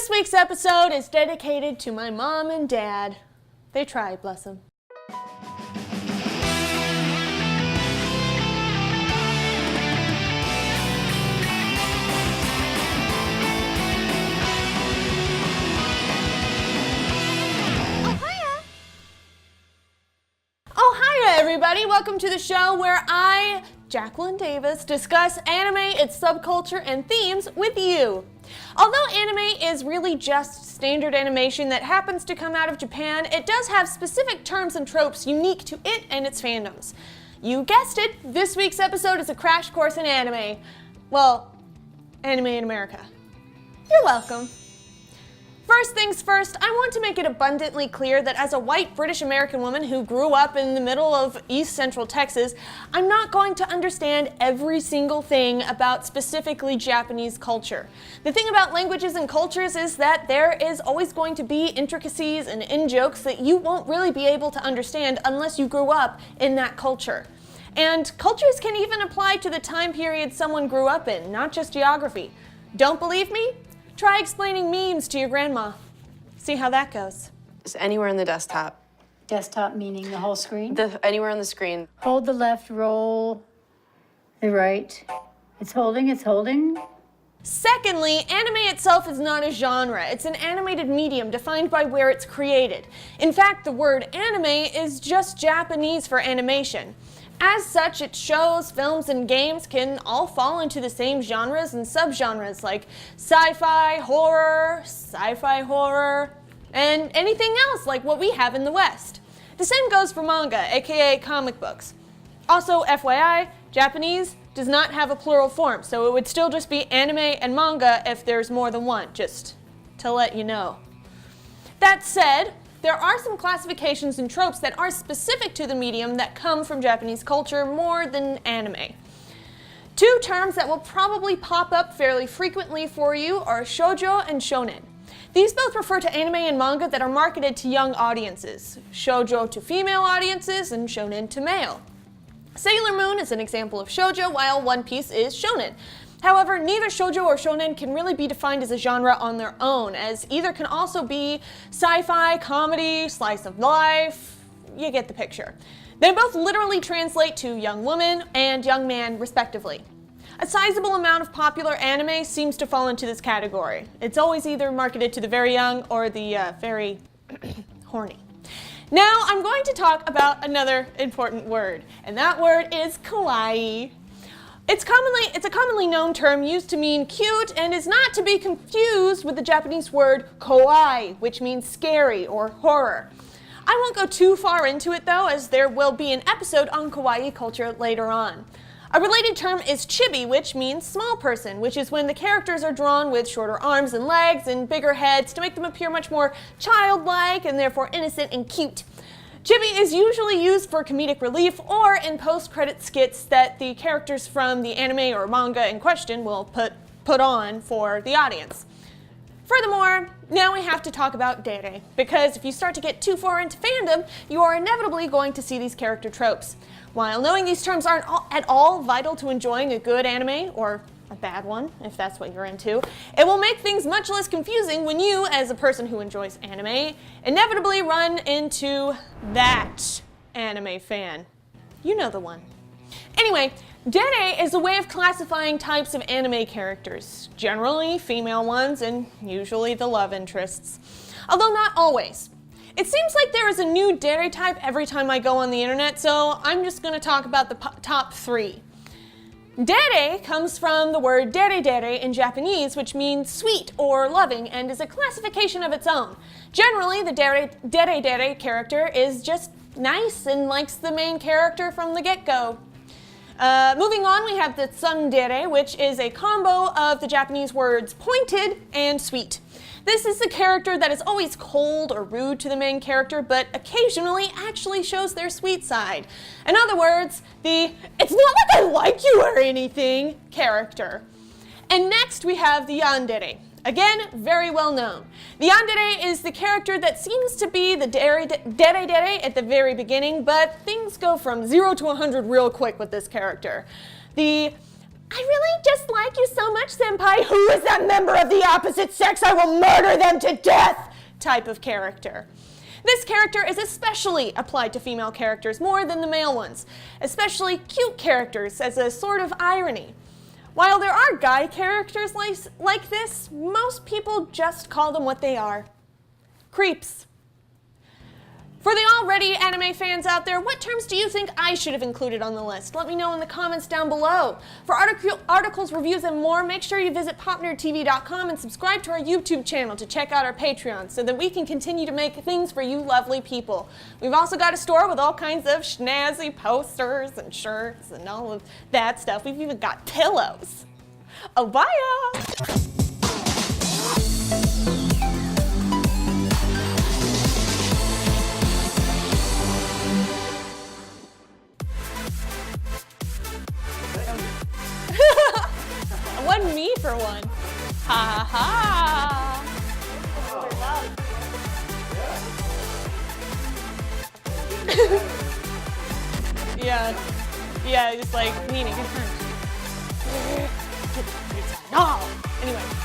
This week's episode is dedicated to my mom and dad. They tried, bless them. Everybody, welcome to the show where I, Jacqueline Davis, discuss anime, its subculture, and themes with you. Although anime is really just standard animation that happens to come out of Japan, it does have specific terms and tropes unique to it and its fandoms. You guessed it, this week's episode is a crash course in anime. Well, anime in America. You're welcome. First things first, I want to make it abundantly clear that as a white British American woman who grew up in the middle of East Central Texas, I'm not going to understand every single thing about specifically Japanese culture. The thing about languages and cultures is that there is always going to be intricacies and in-jokes that you won't really be able to understand unless you grew up in that culture. And cultures can even apply to the time period someone grew up in, not just geography. Don't believe me? Try explaining memes to your grandma. See how that goes. Just anywhere in the desktop. Desktop meaning the whole screen? Anywhere on the screen. Hold the left, roll the right. It's holding. Secondly, anime itself is not a genre. It's an animated medium defined by where it's created. In fact, the word anime is just Japanese for animation. As such, its shows, films, and games can all fall into the same genres and subgenres like sci-fi horror, and anything else like what we have in the West. The same goes for manga, aka comic books. Also, FYI, Japanese does not have a plural form, so it would still just be anime and manga if there's more than one, just to let you know. That said, there are some classifications and tropes that are specific to the medium that come from Japanese culture more than anime. Two terms that will probably pop up fairly frequently for you are shoujo and shonen. These both refer to anime and manga that are marketed to young audiences, shoujo to female audiences and shonen to male. Sailor Moon is an example of shoujo, while One Piece is shonen. However, neither shoujo or shonen can really be defined as a genre on their own, as either can also be sci-fi, comedy, slice of life, you get the picture. They both literally translate to young woman and young man, respectively. A sizable amount of popular anime seems to fall into this category. It's always either marketed to the very young or the very horny. Now, I'm going to talk about another important word, and that word is kawaii. It's a commonly known term used to mean cute and is not to be confused with the Japanese word kawaii, which means scary or horror. I won't go too far into it though, as there will be an episode on kawaii culture later on. A related term is chibi, which means small person, which is when the characters are drawn with shorter arms and legs and bigger heads to make them appear much more childlike and therefore innocent and cute. Chibi is usually used for comedic relief or in post-credit skits that the characters from the anime or manga in question will put on for the audience. Furthermore, now we have to talk about dere, because if you start to get too far into fandom, you are inevitably going to see these character tropes. While knowing these terms aren't at all vital to enjoying a good anime, or a bad one, if that's what you're into, it will make things much less confusing when you, as a person who enjoys anime, inevitably run into that anime fan. You know the one. Anyway, dere is a way of classifying types of anime characters, generally female ones and usually the love interests, although not always. It seems like there is a new dere type every time I go on the internet, so I'm just going to talk about the top three. Dere comes from the word dere dere in Japanese, which means sweet or loving, and is a classification of its own. Generally, the dere dere character is just nice and likes the main character from the get-go. Moving on, we have the tsundere, which is a combo of the Japanese words pointed and sweet. This is the character that is always cold or rude to the main character, but occasionally actually shows their sweet side. In other words, the "it's not like I like you or anything" character. And next we have the yandere. Again, very well known. The yandere is the character that seems to be the dere dere at the very beginning, but things go from 0 to 100 real quick with this character. The I really just like you so much, senpai. Who is that member of the opposite sex? I will murder them to death type of character. This character is especially applied to female characters more than the male ones, especially cute characters as a sort of irony. While there are guy characters like this, most people just call them what they are: creeps. For the already anime fans out there, what terms do you think I should have included on the list? Let me know in the comments down below. For articles, reviews, and more, make sure you visit popnerdtv.com and subscribe to our YouTube channel to check out our Patreon so that we can continue to make things for you lovely people. We've also got a store with all kinds of snazzy posters and shirts and all of that stuff. We've even got pillows. Oh, bye! One me for one. Ha ha. Yeah, just like meaning good times. No. Anyway.